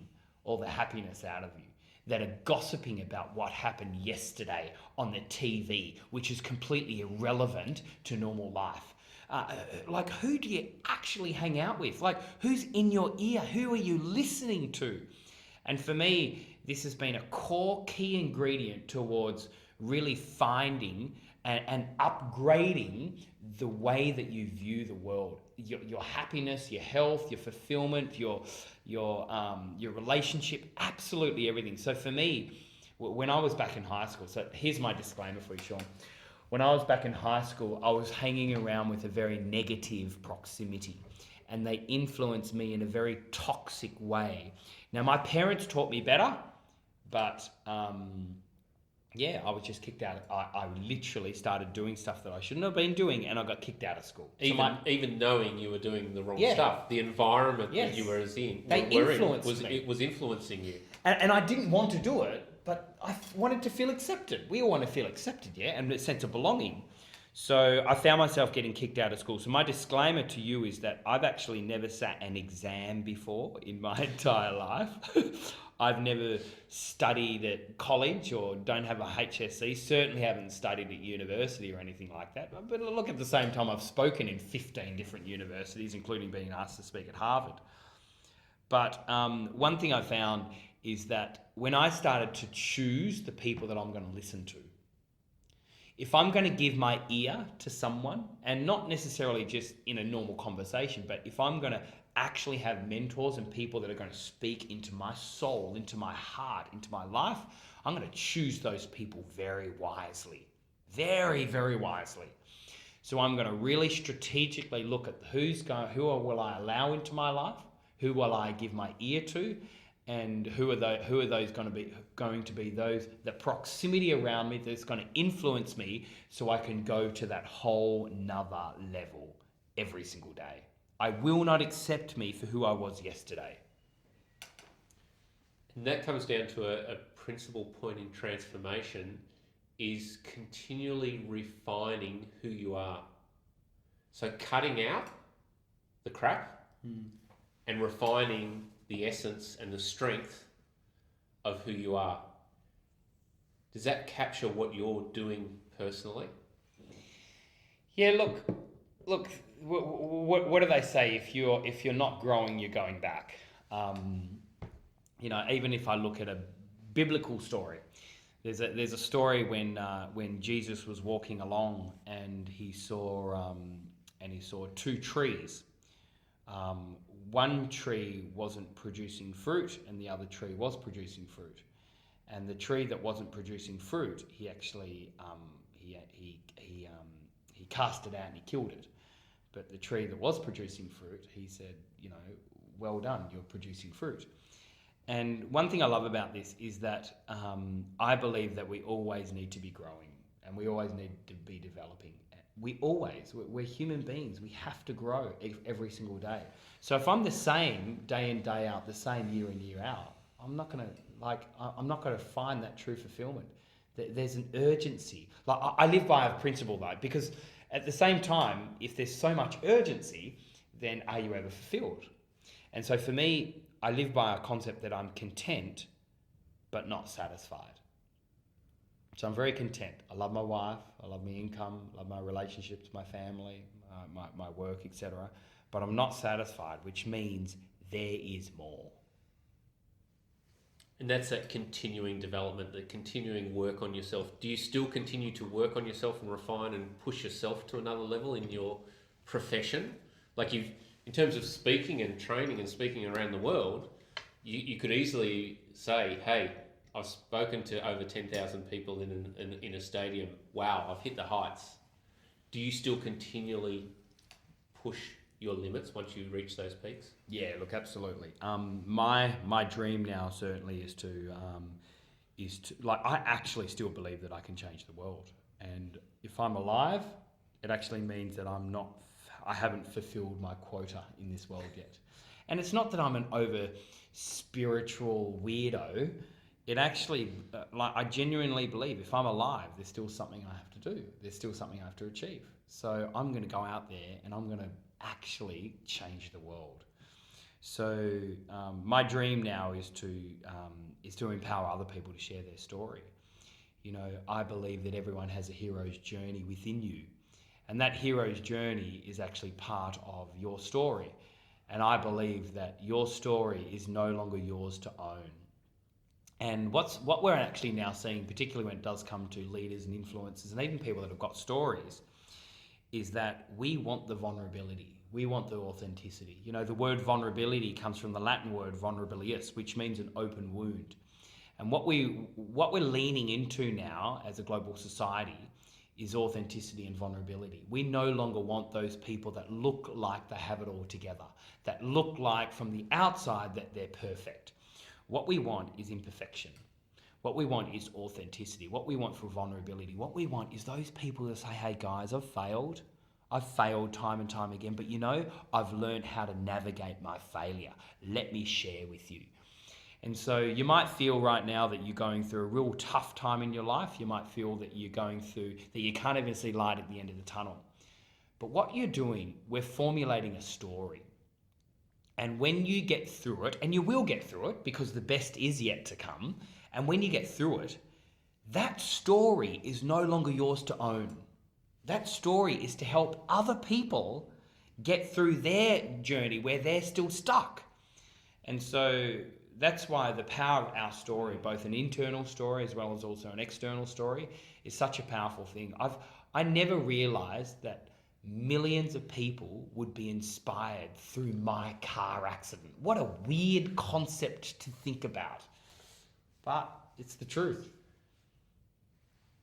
Speaker 3: all the happiness out of you, that are gossiping about what happened yesterday on the TV, which is completely irrelevant to normal life? Like, who do you actually hang out with? Like, who's in your ear? Who are you listening to? And for me, this has been a core key ingredient towards really finding and upgrading the way that you view the world. Your happiness, your health, your fulfillment, your relationship, absolutely everything. So for me, when I was back in high school, so here's my disclaimer for you, Sean. When I was back in high school, I was hanging around with a very negative proximity, and they influenced me in a very toxic way. Now, my parents taught me better, but I was just kicked out. I literally started doing stuff that I shouldn't have been doing, and I got kicked out of school.
Speaker 2: Even knowing you were doing the wrong stuff, the environment that you were in, was influencing you.
Speaker 3: And I didn't want to do it, but I wanted to feel accepted. We all want to feel accepted, and a sense of belonging. So I found myself getting kicked out of school. So my disclaimer to you is that I've actually never sat an exam before in my entire life. I've never studied at college or don't have a HSC. Certainly haven't studied at university or anything like that. But look, at the same time, I've spoken in 15 different universities, including being asked to speak at Harvard. But one thing I found is that when I started to choose the people that I'm going to listen to, if I'm going to give my ear to someone, and not necessarily just in a normal conversation, but if I'm going to actually have mentors and people that are going to speak into my soul, into my heart, into my life, I'm going to choose those people very wisely. Very, very wisely. So I'm going to really strategically look at who will I allow into my life, who will I give my ear to, and who are those going to be those, the proximity around me that's going to influence me so I can go to that whole nother level every single day. I will not accept me for who I was yesterday.
Speaker 2: And that comes down to a principal point in transformation, is continually refining who you are. So cutting out the crap and refining the essence and the strength of who you are. Does that capture what you're doing personally?
Speaker 3: Yeah, look. What do they say? If you're not growing, you're going back. Even if I look at a biblical story, there's a story when Jesus was walking along and he saw two trees. One tree wasn't producing fruit, and the other tree was producing fruit. And the tree that wasn't producing fruit, he actually he cast it out and he killed it. But the tree that was producing fruit, he said, well done, you're producing fruit. And one thing I love about this is that I believe that we always need to be growing and we always need to be developing. We're human beings. We have to grow every single day. So if I'm the same day in, day out, the same year in, year out, I'm not going to find that true fulfillment. There's an urgency. Like, I live by a principle though, because at the same time, if there's so much urgency, then are you ever fulfilled? And so for me, I live by a concept that I'm content, but not satisfied. So I'm very content. I love my wife, I love my income, I love my relationships, my family, my work, etc. But I'm not satisfied, which means there is more.
Speaker 2: And that's that continuing development, the continuing work on yourself. Do you still continue to work on yourself and refine and push yourself to another level in your profession? Like in terms of speaking and training and speaking around the world, you could easily say, hey, I've spoken to over 10,000 people in a stadium. Wow, I've hit the heights. Do you still continually push your limits once you reach those peaks?
Speaker 3: Yeah, look, absolutely. My dream now certainly is to like, I actually still believe that I can change the world, and if I'm alive, it actually means that I haven't fulfilled my quota in this world yet. And it's not that I'm an over spiritual weirdo. It actually, like, I genuinely believe if I'm alive, there's still something I have to do. There's still something I have to achieve. So I'm going to go out there and I'm going to actually change the world. So my dream now is to empower other people to share their story. You know, I believe that everyone has a hero's journey within you, and that hero's journey is actually part of your story. And I believe that your story is no longer yours to own. And what we're actually now seeing, particularly when it does come to leaders and influencers and even people that have got stories, is that we want the vulnerability. We want the authenticity. You know, the word vulnerability comes from the Latin word vulnerabilius, which means an open wound. And what we're leaning into now as a global society is authenticity and vulnerability. We no longer want those people that look like they have it all together, that look like from the outside that they're perfect. What we want is imperfection. What we want is authenticity. What we want for vulnerability. What we want is those people that say, hey guys, I've failed time and time again, but you know, I've learned how to navigate my failure. Let me share with you. And so you might feel right now that you're going through a real tough time in your life. You might feel that you're going through, that you can't even see light at the end of the tunnel. But what you're doing, we're formulating a story. And when you get through it, and you will get through it because the best is yet to come, and when you get through it, that story is no longer yours to own. That story is to help other people get through their journey where they're still stuck. And so that's why the power of our story, both an internal story as well as also an external story, is such a powerful thing. I never realized that millions of people would be inspired through my car accident. What a weird concept to think about. But it's the truth.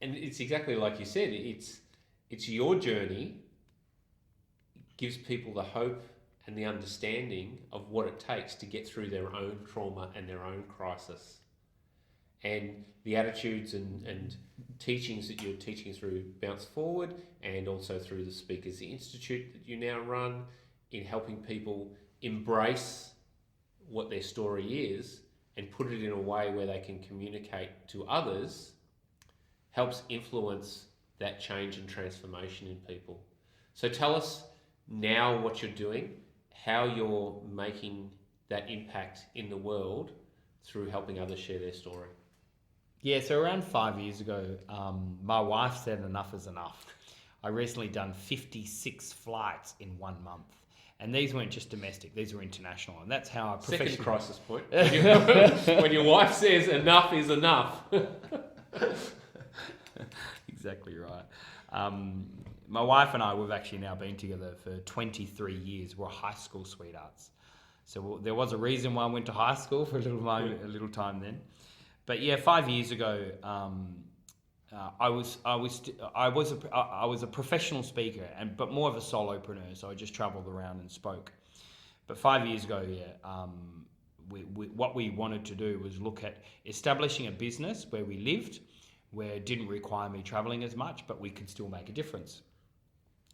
Speaker 2: And it's exactly like you said, it's your journey, gives people the hope and the understanding of what it takes to get through their own trauma and their own crisis. And the attitudes and teachings that you're teaching through Bounce Forward and also through the Speakers Institute that you now run in helping people embrace what their story is and put it in a way where they can communicate to others helps influence that change and transformation in people. So tell us now what you're doing, how you're making that impact in the world through helping others share their story.
Speaker 3: Yeah, so around 5 years ago, my wife said enough is enough. I recently done 56 flights in 1 month. And these weren't just domestic, these were international. And that's how I
Speaker 2: Second crisis point. When your wife says enough is enough.
Speaker 3: Exactly right. My wife and I, we've actually now been together for 23 years. We're high school sweethearts. So there was a reason why I went to high school for a little time then. But yeah, 5 years ago, I was a professional speaker, but more of a solopreneur. So I just travelled around and spoke. But 5 years ago, what we wanted to do was look at establishing a business where we lived, where it didn't require me travelling as much, but we could still make a difference.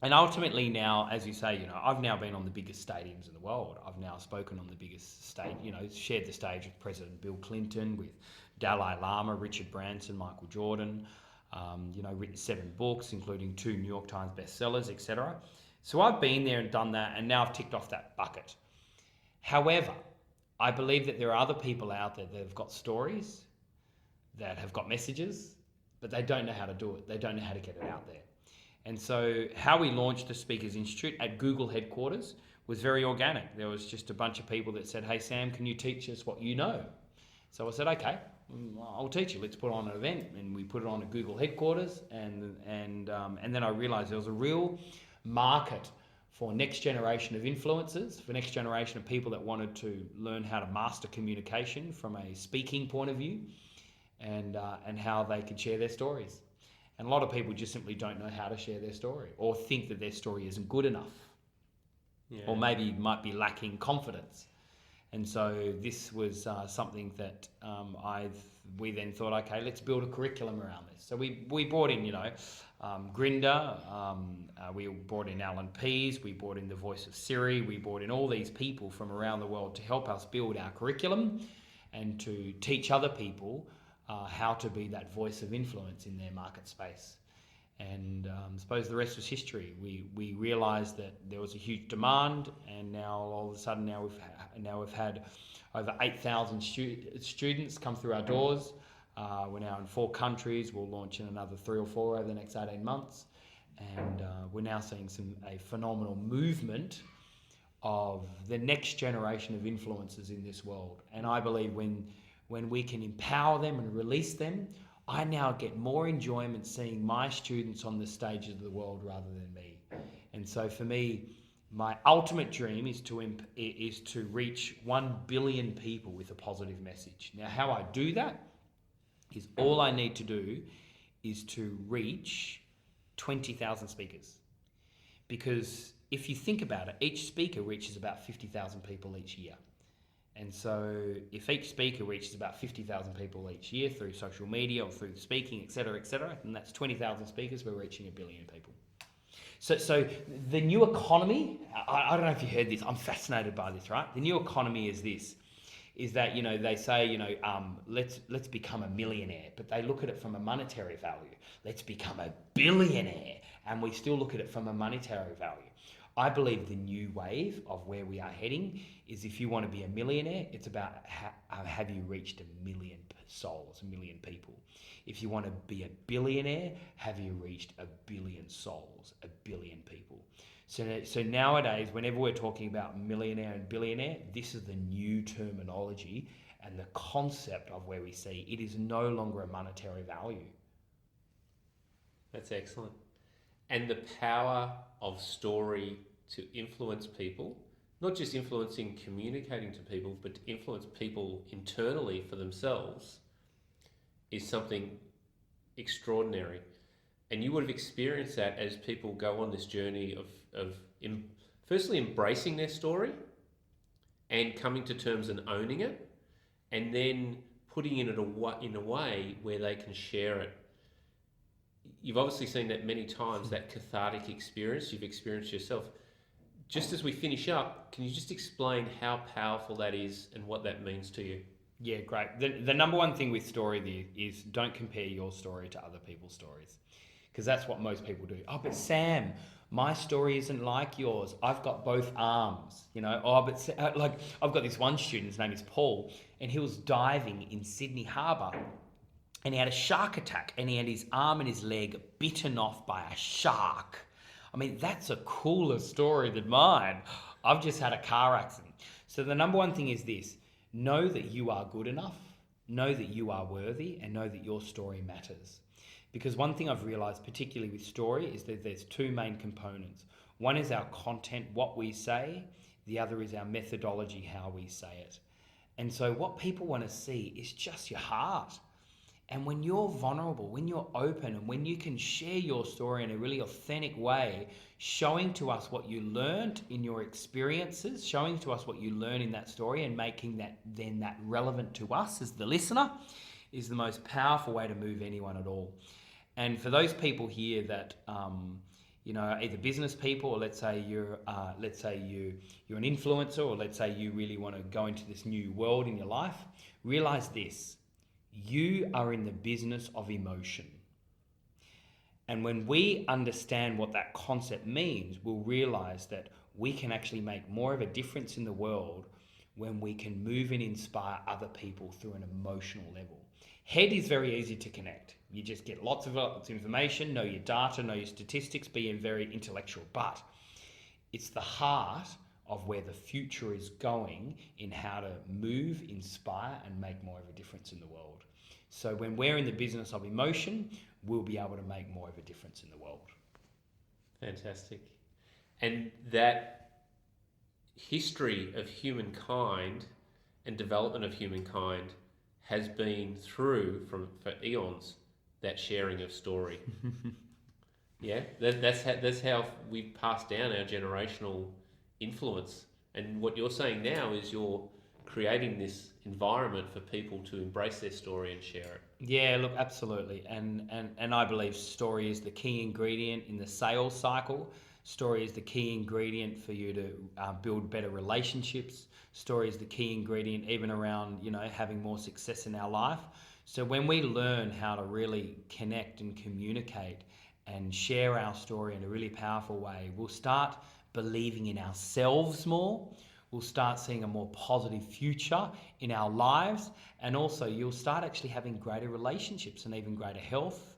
Speaker 3: And ultimately now, as you say, I've now been on the biggest stadiums in the world. I've now spoken on the biggest stage, shared the stage with President Bill Clinton, with Dalai Lama, Richard Branson, Michael Jordan, written 7 books, including 2 New York Times bestsellers, etc. So I've been there and done that, and now I've ticked off that bucket. However, I believe that there are other people out there that have got stories, that have got messages, but they don't know how to do it. They don't know how to get it out there. And so how we launched the Speakers Institute at Google headquarters was very organic. There was just a bunch of people that said, hey, Sam, can you teach us what you know? So I said, okay, I'll teach you. Let's put on an event. And we put it on at Google headquarters. And then I realized there was a real market for next generation of influencers, for next generation of people that wanted to learn how to master communication from a speaking point of view, and how they could share their stories. And a lot of people just simply don't know how to share their story or think that their story isn't good enough. or maybe might be lacking confidence. And so this was something that we then thought, okay, let's build a curriculum around this. So we brought in, Grinder, we brought in Alan Pease, we brought in the voice of Siri, we brought in all these people from around the world to help us build our curriculum and to teach other people how to be that voice of influence in their market space. And I suppose the rest was history. We realised that there was a huge demand, and now all of a sudden we've had over 8,000 students come through our doors. We're now in 4 countries. We'll launch in another 3 or 4 over the next 18 months, and we're now seeing a phenomenal movement of the next generation of influencers in this world. And I believe when we can empower them and release them, I now get more enjoyment seeing my students on the stages of the world rather than me. And so for me, my ultimate dream is to reach 1 billion people with a positive message. Now, how I do that is all I need to do is to reach 20,000 speakers. Because if you think about it, each speaker reaches about 50,000 people each year. And so if each speaker reaches about 50,000 people each year through social media or through speaking, et cetera, and that's 20,000 speakers, we're reaching 1 billion people. So the new economy, I don't know if you heard this, I'm fascinated by this, right? The new economy is this, is that, they say, let's become a millionaire, but they look at it from a monetary value. Let's become a billionaire, and we still look at it from a monetary value. I believe the new wave of where we are heading is, if you want to be a millionaire, it's about have you reached 1 million souls, 1 million people. If you want to be a billionaire, have you reached 1 billion souls, 1 billion people. So nowadays, whenever we're talking about millionaire and billionaire, this is the new terminology and the concept of where we see it is no longer a monetary value.
Speaker 2: That's excellent. And the power of story to influence people, not just influencing, communicating to people, but to influence people internally for themselves, is something extraordinary. And you would have experienced that as people go on this journey of firstly embracing their story and coming to terms and owning it, and then putting it in a way where they can share it. You've obviously seen that many times, that cathartic experience you've experienced yourself. Just as we finish up, can you just explain how powerful that is and what that means to you?
Speaker 3: Yeah, great. The number one thing with story is don't compare your story to other people's stories, because that's what most people do. Oh, but Sam, my story isn't like yours. I've got both arms, Oh, but I've got this one student, his name is Paul, and he was diving in Sydney Harbour, and he had a shark attack, and he had his arm and his leg bitten off by a shark. I mean, that's a cooler story than mine. I've just had a car accident. So the number one thing is this: know that you are good enough, know that you are worthy, and know that your story matters. Because one thing I've realized, particularly with story, is that there's 2 main components. One is our content, what we say. The other is our methodology, how we say it. And so what people want to see is just your heart. And when you're vulnerable, when you're open, and when you can share your story in a really authentic way, showing to us what you learned in your experiences, showing to us what you learn in that story, and making that relevant to us as the listener, is the most powerful way to move anyone at all. And for those people here that either business people, or let's say you're an influencer, or let's say you really want to go into this new world in your life, realize this: you are in the business of emotion. And when we understand what that concept means, we'll realize that we can actually make more of a difference in the world when we can move and inspire other people through an emotional level. Head is very easy to connect. You just get lots of information, know your data, know your statistics, be very intellectual. But it's the heart of where the future is going in how to move, inspire, and make more of a difference in the world. So when we're in the business of emotion, we'll be able to make more of a difference in the world.
Speaker 2: Fantastic. And that history of humankind and development of humankind has been through, for eons, that sharing of story. Yeah, that's how we've passed down our generational influence. And what you're saying now is you're creating this environment for people to embrace their story and share it.
Speaker 3: Yeah, look, absolutely. And I believe story is the key ingredient in the sales cycle. Story is the key ingredient for you to build better relationships. Story is the key ingredient even around, having more success in our life. So when we learn how to really connect and communicate and share our story in a really powerful way, we'll start believing in ourselves more. We'll start seeing a more positive future in our lives, and also you'll start actually having greater relationships and even greater health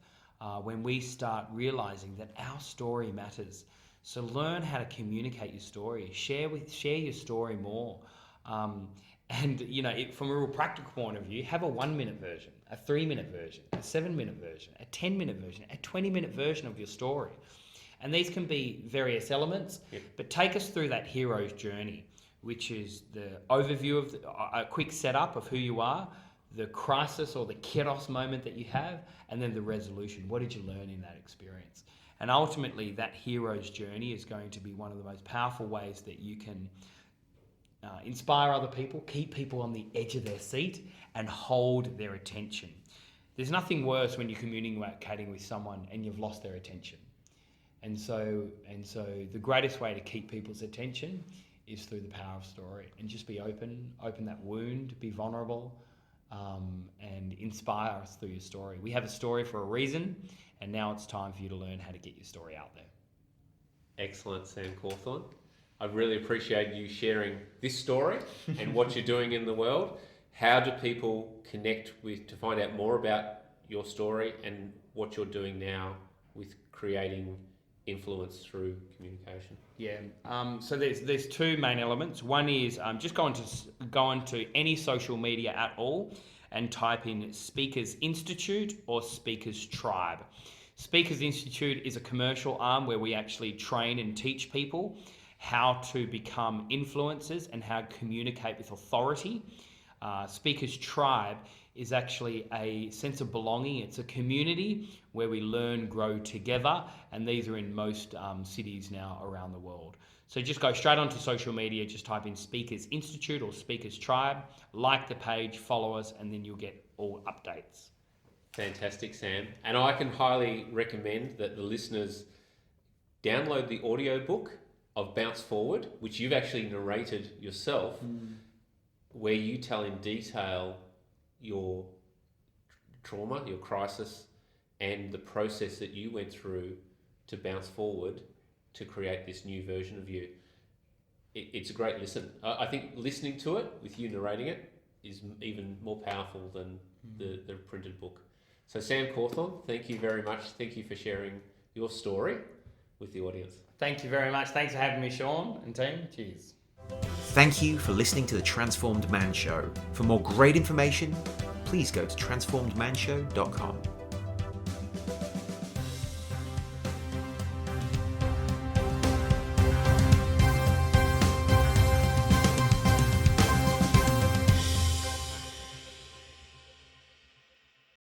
Speaker 3: when we start realizing that our story matters. So learn how to communicate your story. Share your story more. From a real practical point of view, have a 1-minute version, a 3-minute version, a 7-minute version, a 10-minute version, a 20-minute version of your story. And these can be various elements, but take us through that hero's journey, which is the overview of a quick setup of who you are, the crisis or the kairos moment that you have, and then the resolution. What did you learn in that experience? And ultimately, that hero's journey is going to be one of the most powerful ways that you can inspire other people, keep people on the edge of their seat, and hold their attention. There's nothing worse when you're communicating with someone and you've lost their attention. And so the greatest way to keep people's attention is through the power of story, and just be open that wound, be vulnerable, and inspire us through your story. We have a story for a reason, and now it's time for you to learn how to get your story out there.
Speaker 2: Excellent, Sam Cawthorn. I really appreciate you sharing this story and what you're doing in the world. How do people connect to find out more about your story and what you're doing now with creating influence through communication?
Speaker 3: Yeah. So there's 2 main elements. One is just go onto any social media at all and type in Speakers Institute or Speakers Tribe. Speakers Institute is a commercial arm where we actually train and teach people how to become influencers and how to communicate with authority. Speakers Tribe is actually a sense of belonging. It's a community where we learn, grow together, and these are in most cities now around the world. So just go straight onto social media, just type in Speakers Institute or Speakers Tribe, like the page, follow us, and then you'll get all updates.
Speaker 2: Fantastic, Sam. And I can highly recommend that the listeners download the audiobook of Bounce Forward, which you've actually narrated yourself, where you tell in detail your trauma, your crisis, and the process that you went through to bounce forward to create this new version of you. It's a great listen. I think listening to it with you narrating it is even more powerful than the printed book. So Sam Cawthorn, thank you very much. Thank you for sharing your story with the audience.
Speaker 3: Thank you very much. Thanks for having me, Sean and team. Cheers.
Speaker 1: Thank you for listening to the Transformed Man Show. For more great information, please go to transformedmanshow.com.